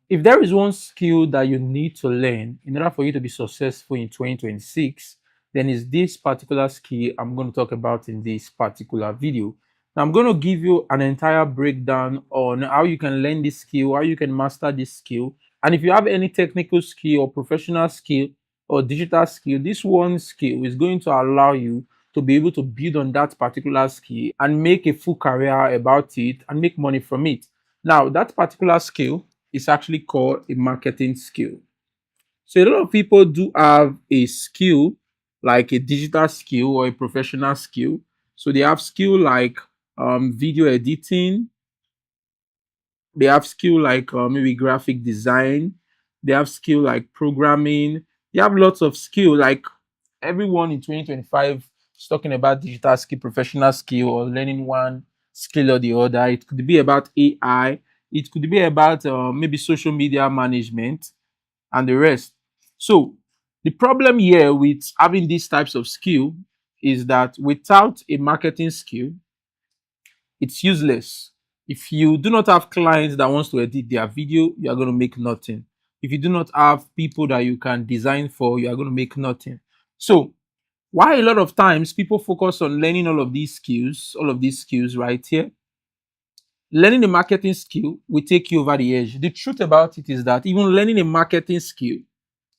if there is one skill that you need to learn in order for you to be successful in 2026, then it's this particular skill I'm going to talk about in this particular video. Now, I'm going to give you an entire breakdown on how you can learn this skill, how you can master this skill. And if you have any technical skill or professional skill or digital skill, this one skill is going to allow you to be able to build on that particular skill and make a full career about it and make money from it. Now, that particular skill is actually called a marketing skill. So a lot of people do have a skill like a digital skill or a professional skill. So they have skill like video editing. They have skill like maybe graphic design. They have skill like programming. They have lots of skill. Like everyone in 2025 is talking about digital skill, professional skill, or learning one skill or the other. It could be about AI. It could be about maybe social media management and the rest. So the problem here with having these types of skill is that without a marketing skill, it's useless. If you do not have clients that wants to edit their video, you are going to make nothing. If you do not have people that you can design for, you are going to make nothing. So why a lot of times people focus on learning all of these skills right here, learning a marketing skill will take you over the edge. The truth about it is that even learning a marketing skill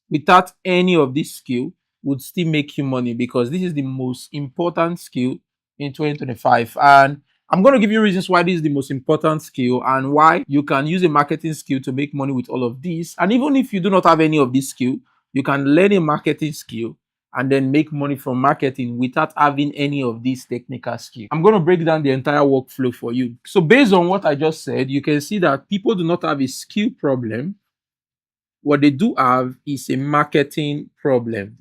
without any of this skill would still make you money, because this is the most important skill in 2025. And I'm going to give you reasons why this is the most important skill and why you can use a marketing skill to make money with all of this. And even if you do not have any of this skill, you can learn a marketing skill and then make money from marketing without having any of these technical skills. I'm going to break down the entire workflow for you. So based on what I just said, you can see that people do not have a skill problem. What they do have is a marketing problem.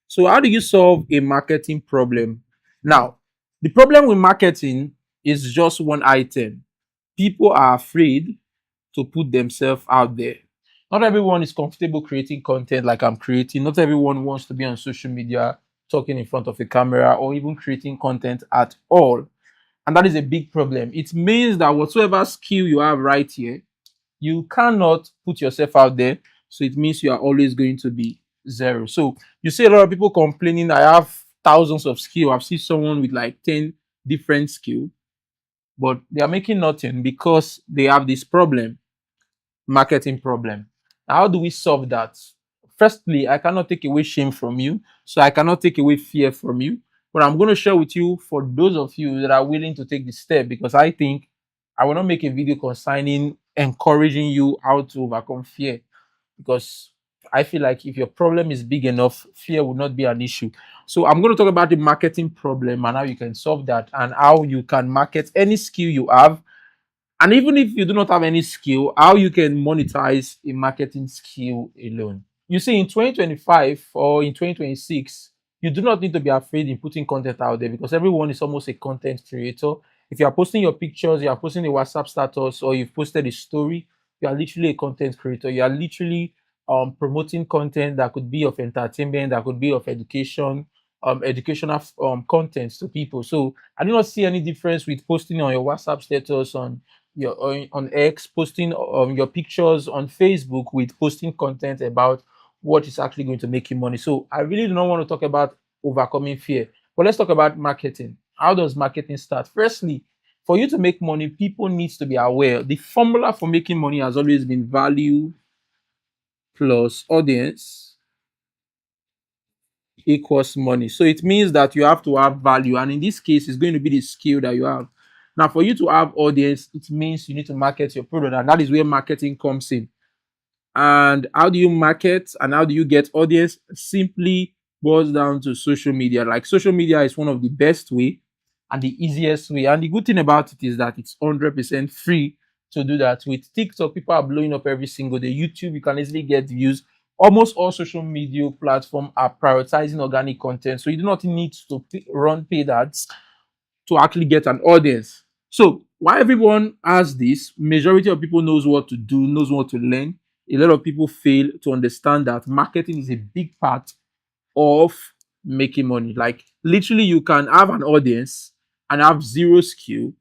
So how do you solve a marketing problem? Now, the problem with marketing is just one item. People are afraid to put themselves out there. Not everyone is comfortable creating content like I'm creating. Not everyone wants to be on social media talking in front of a camera or even creating content at all. And that is a big problem. It means that whatsoever skill you have right here, you cannot put yourself out there. So it means you are always going to be zero. So you see a lot of people complaining, I have thousands of skills. I've seen someone with like 10 different skills, but they are making nothing because they have this problem, marketing problem. Now, how do we solve that? Firstly, I cannot take away shame from you. So I cannot take away fear from you. But I'm going to share with you for those of you that are willing to take the step, because I think I will not make a video concerning encouraging you how to overcome fear, because I feel like if your problem is big enough, fear will not be an issue. So I'm going to talk about the marketing problem and how you can solve that and how you can market any skill you have. And even if you do not have any skill, how you can monetize a marketing skill alone. You see, in 2025 or in 2026, you do not need to be afraid in putting content out there, because everyone is almost a content creator. If you are posting your pictures, you are posting a WhatsApp status, or you've posted a story, you are literally a content creator. You are literally promoting content that could be of entertainment, that could be of education, educational content to people. So I do not see any difference with posting on your WhatsApp status, on your on X, posting your pictures on Facebook, with posting content about what is actually going to make you money. So I really do not want to talk about overcoming fear, but let's talk about marketing. How does marketing start? Firstly, for you to make money, people needs to be aware. The formula for making money has always been value plus audience equals money. So it means that you have to have value, and in this case, it's going to be the skill that you have. Now, for you to have audience, it means you need to market your product, and that is where marketing comes in. And how do you market and how do you get audience? Simply boils down to social media. Like, social media is one of the best way and the easiest way. And the good thing about it is that it's 100% free to do that. With TikTok, people are blowing up every single day. YouTube, you can easily get views. Almost all social media platforms are prioritizing organic content, so you do not need to run paid ads to actually get an audience. So why everyone has this, majority of people knows what to do, knows what to learn. A lot of people fail to understand that marketing is a big part of making money. Like, literally, you can have an audience and have zero skill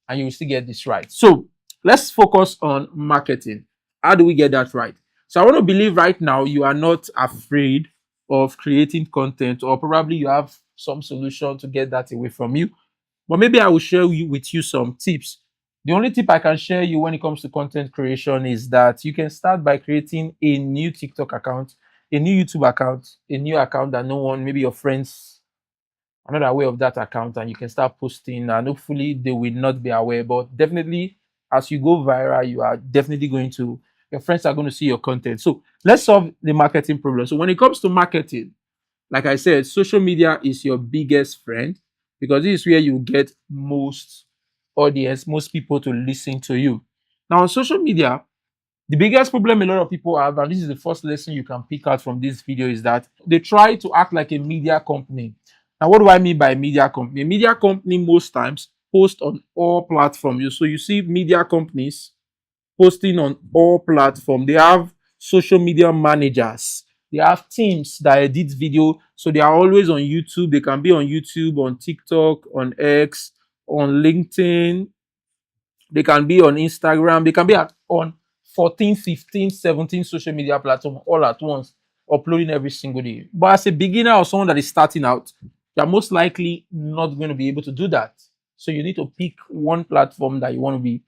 and you will still get this right. So let's focus on marketing. How do we get that right? So I want to believe right now you are not afraid of creating content, or probably you have some solution to get that away from you. But maybe I will share with you some tips. The only tip I can share you when it comes to content creation is that you can start by creating a new TikTok account, a new YouTube account, a new account that no one, maybe your friends are not aware of that account, and you can start posting, and hopefully they will not be aware. But definitely, as you go viral, you are definitely going to, your friends are going to see your content. So let's solve the marketing problem. So when it comes to marketing, like I said, social media is your biggest friend, because this is where you get most audience, most people to listen to you. Now, on social media, the biggest problem a lot of people have, and this is the first lesson you can pick out from this video, is that they try to act like a media company. Now, what do I mean by media company? A media company most times post on all platforms. So you see media companies posting on all platforms. They have social media managers. They have teams that edit video. So they are always on YouTube. They can be on YouTube, on TikTok, on X, on LinkedIn. They can be on Instagram. They can be on 14, 15, 17 social media platforms all at once, uploading every single day. But as a beginner or someone that is starting out, you're most likely not going to be able to do that. So you need to pick one platform that you want to be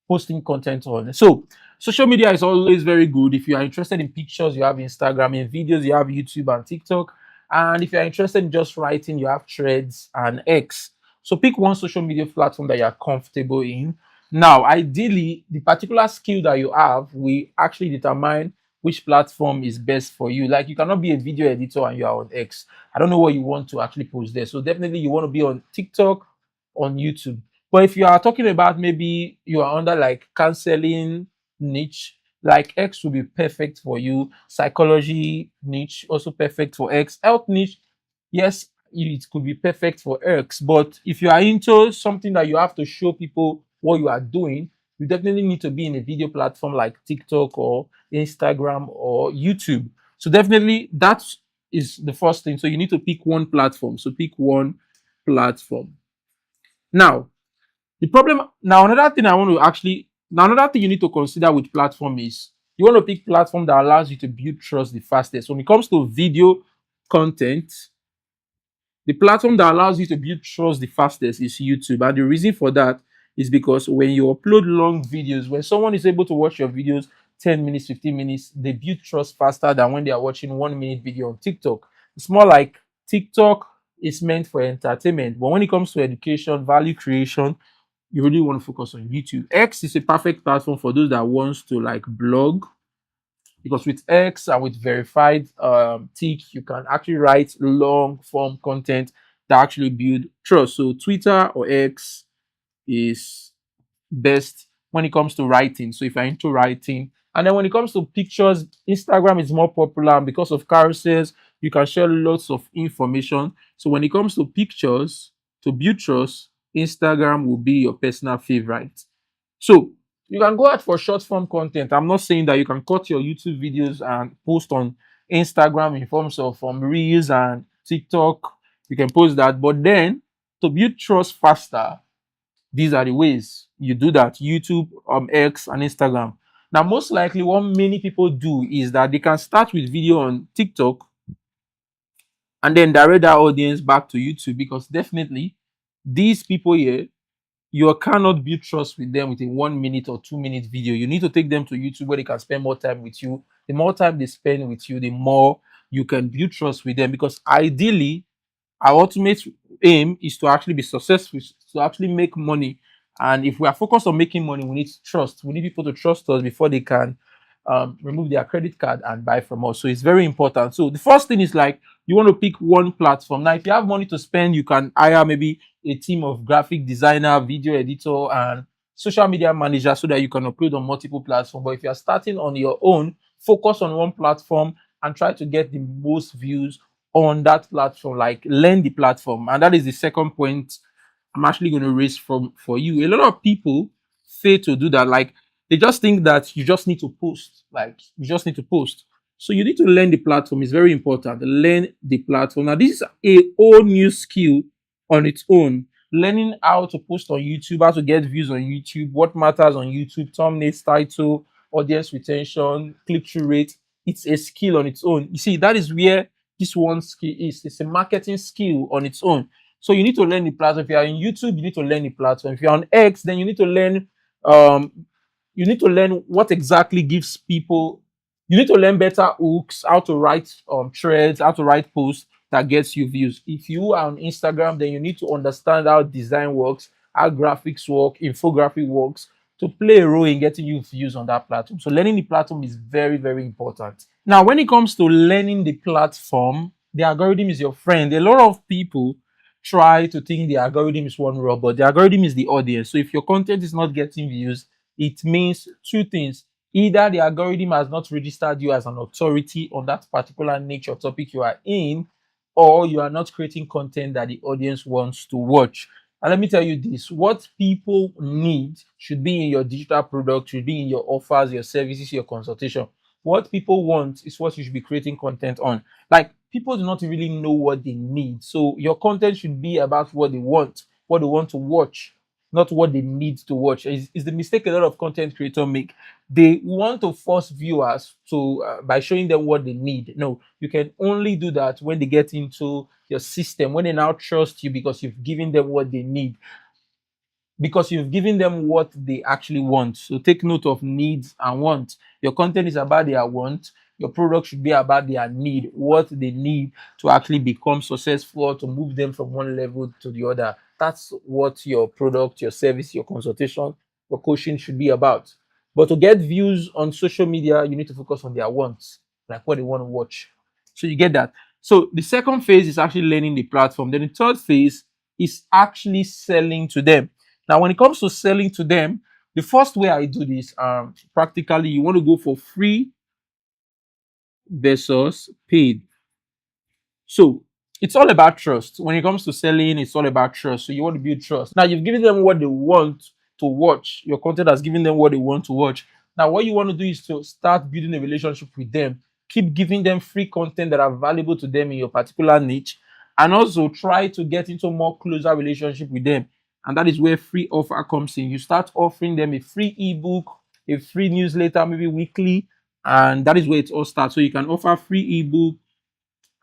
posting content on. So social media is always very good. If you are interested in pictures, you have Instagram; in videos, you have YouTube and TikTok. And if you're interested in just writing, you have Threads and X. So pick one social media platform that you're comfortable in. Now, ideally, the particular skill that you have will actually determine which platform is best for you. Like, you cannot be a video editor and you are on X. I don't know what you want to actually post there. So definitely you want to be on TikTok, on YouTube. But if you are talking about, maybe you are under like counseling niche, like X will be perfect for you. Psychology niche also perfect for X. Health niche, yes, it could be perfect for X. But if you are into something that you have to show people what you are doing, you definitely need to be in a video platform like TikTok or Instagram or YouTube. So definitely that is the first thing. So you need to pick one platform. So pick one platform. Now, the problem now, another thing I want to actually now another thing you need to consider with platform is you want to pick platform that allows you to build trust the fastest. When it comes to video content, the platform that allows you to build trust the fastest is YouTube. And the reason for that is because when you upload long videos, when someone is able to watch your videos 10 minutes, 15 minutes, they build trust faster than when they are watching 1 minute video on TikTok. It's more like TikTok is meant for entertainment, but when it comes to education, value creation, you really want to focus on YouTube. X is a perfect platform for those that wants to like blog, because with X and with verified tick, you can actually write long form content that actually build trust. So Twitter or X is best when it comes to writing. So if you're into writing, and then when it comes to pictures, Instagram is more popular, and because of carousels, you can share lots of information. So when it comes to pictures, to build trust, Instagram will be your personal favorite. So you can go out for short form content. I'm not saying that you can cut your YouTube videos and post on Instagram in forms of Reels and TikTok. You can post that, but then to build trust faster, these are the ways you do that: YouTube, X, and Instagram. Now, most likely, what many people do is that they can start with video on TikTok and then direct that audience back to YouTube, because definitely these people here, you cannot build trust with them with a 1 minute or 2 minute video. You need to take them to YouTube where they can spend more time with you. The more time they spend with you, the more you can build trust with them, because ideally, our ultimate aim is to actually be successful, to actually make money. And if we are focused on making money, we need trust. We need people to trust us before they can remove their credit card and buy from us. So it's very important. So the first thing is like, you want to pick one platform. Now, if you have money to spend, you can hire maybe a team of graphic designer, video editor, and social media manager so that you can upload on multiple platforms. But if you are starting on your own, focus on one platform and try to get the most views on that platform. Like, learn the platform. And that is the second point I'm actually going to raise for you. A lot of people fail to do that. Like, they just think that you just need to post. Like, you just need to post. So you need to learn the platform. It's very important. Learn the platform. Now, this is a whole new skill on its own. Learning how to post on YouTube, how to get views on YouTube, what matters on YouTube, thumbnails, title, audience retention, click-through rate. It's a skill on its own. You see, that is where this one skill is. It's a marketing skill on its own. So you need to learn the platform. If you are in YouTube, you need to learn the platform. If you're on X, then um, you need to learn what exactly gives people. You need to learn better hooks, how to write threads, how to write posts that gets you views. If you are on Instagram, then you need to understand how design works, how graphics work, infographic works, to play a role in getting you views on that platform. So learning the platform is very, very important. Now, when it comes to learning the platform, the algorithm is your friend. A lot of people try to think the algorithm is one robot. The algorithm is the audience. So if your content is not getting views, it means two things. Either the algorithm has not registered you as an authority on that particular niche or topic you are in, or you are not creating content that the audience wants to watch. And let me tell you this, what people need should be in your digital product, should be in your offers, your services, your consultation. What people want is what you should be creating content on. Like, people do not really know what they need. So your content should be about what they want to watch, not what they need to watch. Is the mistake a lot of content creators make. They want to force viewers to by showing them what they need. No, you can only do that when they get into your system, when they now trust you because you've given them what they need, because you've given them what they actually want. So take note of needs and wants. Your content is about their want. Your product should be about their need, what they need to actually become successful, to move them from one level to the other. That's what your product, your service, your consultation, your coaching should be about. But to get views on social media, you need to focus on their wants, like what they want to watch. So you get that. So the second phase is actually learning the platform. Then the third phase is actually selling to them. Now, when it comes to selling to them, the first way I do this, practically, you want to go for free versus paid. So it's all about trust. When it comes to selling, it's all about trust. So you want to build trust. Now, you've given them what they want to watch. Your content has given them what they want to watch. Now, what you want to do is to start building a relationship with them. Keep giving them free content that are valuable to them in your particular niche, and also try to get into more closer relationship with them. And that is where free offer comes in. You start offering them a free ebook, a free newsletter, maybe weekly, and that is where it all starts. So you can offer free ebook,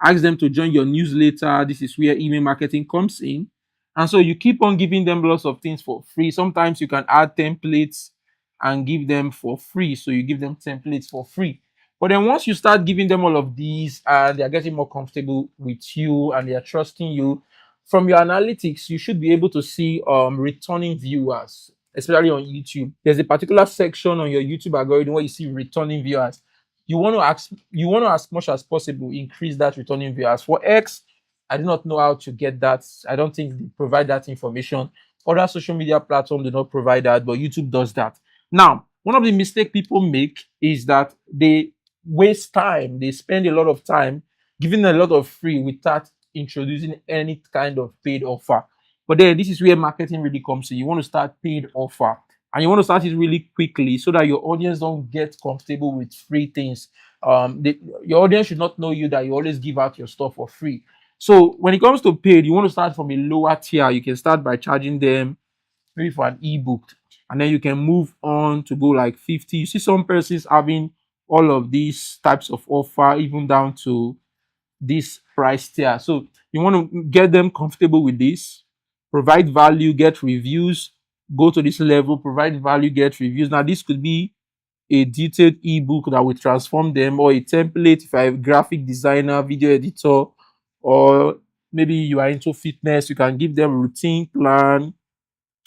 ask them to join your newsletter. This is where email marketing comes in. And so you keep on giving them lots of things for free. Sometimes you can add templates and give them for free. So you give them templates for free. But then once you start giving them all of these and they're getting more comfortable with you and they're trusting you, from your analytics, you should be able to see returning viewers, especially on YouTube. There's a particular section on your YouTube algorithm where you see returning viewers. You want to as much as possible increase that returning viewers. For X, I do not know how to get that. I don't think they provide that information. Other social media platforms do not provide that, but YouTube does that. Now, one of the mistakes people make is that they waste time. They spend a lot of time giving a lot of free without introducing any kind of paid offer. But then this is where marketing really comes in. You want to start paid offer, and you want to start it really quickly so that your audience don't get comfortable with free things. Your audience should not know you that you always give out your stuff for free. So when it comes to paid, you want to start from a lower tier. You can start by charging them maybe for an ebook, and then you can move on to go like 50. You see some persons having all of these types of offer, even down to this price tier. So you want to get them comfortable with this, provide value, get reviews, go to this level, provide value, get reviews. Now, this could be a detailed ebook that will transform them, or a template if you're a graphic designer, video editor, or maybe you are into fitness. You can give them routine plan,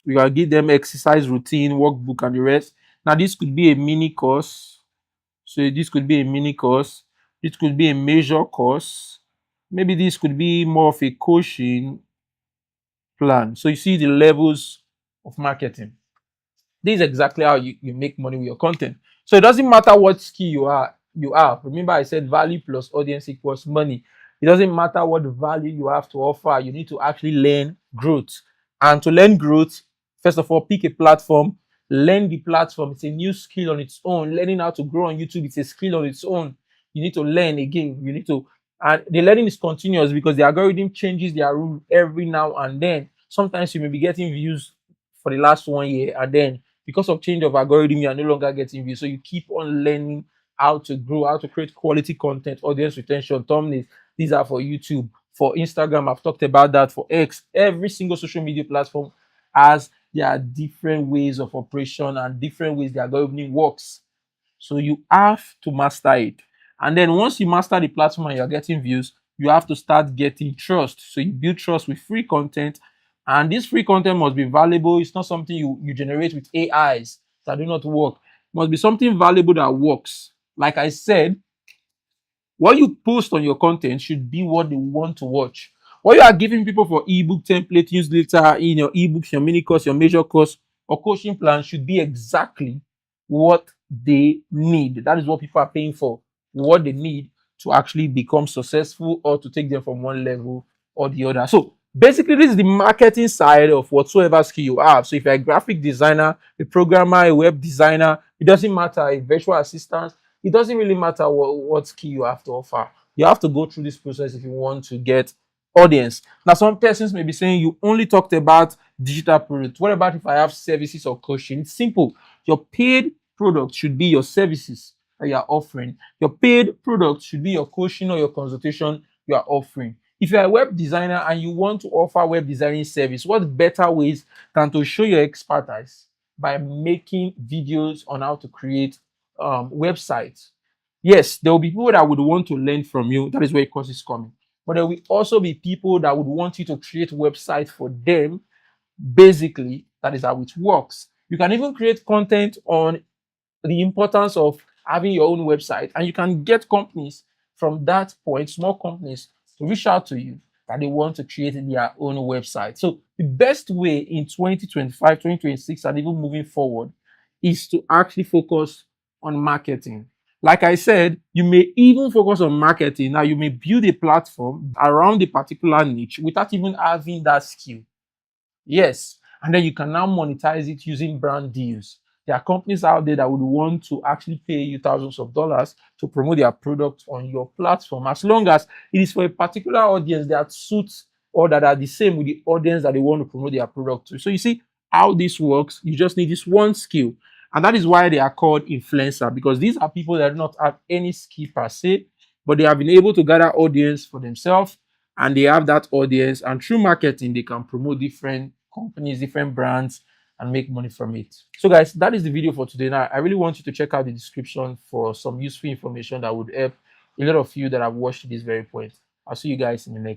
you can give them exercise routine, workbook, and the rest. Now, this could be a mini course. So this could be a mini course. It could be a major course. Maybe this could be more of a coaching plan. So you see the levels of marketing. This is exactly how you make money with your content. So it doesn't matter what skill you are. Remember, I said value plus audience equals money. It doesn't matter what value you have to offer. You need to actually learn growth. And to learn growth, first of all, pick a platform, learn the platform. It's a new skill on its own. Learning how to grow on YouTube, it's a skill on its own. You need to learn again. And the learning is continuous because the algorithm changes their rule every now and then. Sometimes you may be getting views for the last 1 year, and then because of change of algorithm, you are no longer getting views. So you keep on learning how to grow, how to create quality content, audience retention, thumbnails. These are for YouTube. For Instagram, I've talked about that. For X, every single social media platform has their different ways of operation and different ways the algorithm works. So you have to master it. And then once you master the platform and you're getting views, you have to start getting trust. So you build trust with free content. And this free content must be valuable. It's not something you generate with AIs that do not work. It must be something valuable that works. Like I said, what you post on your content should be what they want to watch. What you are giving people for ebook template, newsletter, in your ebooks, your mini course, your major course, or coaching plan should be exactly what they need. That is what people are paying for, what they need to actually become successful or to take them from one level or the other. So basically, this is the marketing side of whatsoever skill you have. So if you're a graphic designer, a programmer, a web designer, it doesn't matter, a virtual assistant, it doesn't really matter what skill you have to offer. You have to go through this process if you want to get audience. Now, some persons may be saying you only talked about digital products. What about if I have services or coaching? It's simple. Your paid product should be your services that you are offering. Your paid product should be your coaching or your consultation you are offering. If you're a web designer and you want to offer web designing service, what better ways than to show your expertise by making videos on how to create websites? Yes, there will be people that would want to learn from you. That is where course is coming. But there will also be people that would want you to create websites for them. Basically, that is how it works. You can even create content on the importance of having your own website, and you can get companies from that point, small companies, to reach out to you that they want to create their own website. So the best way in 2025, 2026, and even moving forward is to actually focus on marketing. Like I said, you may even focus on marketing. Now, you may build a platform around a particular niche without even having that skill. Yes. And then you can now monetize it using brand deals. There are companies out there that would want to actually pay you thousands of dollars to promote their product on your platform, as long as it is for a particular audience that suits or that are the same with the audience that they want to promote their product to. So you see how this works. You just need this one skill. And that is why they are called influencer, because these are people that do not have any skill per se, but they have been able to gather audience for themselves, and they have that audience, and through marketing they can promote different companies, different brands, and make money from it. So guys, that is the video for today. Now I really want you to check out the description for some useful information that would help a lot of you that have watched this very point. I'll see you guys in the next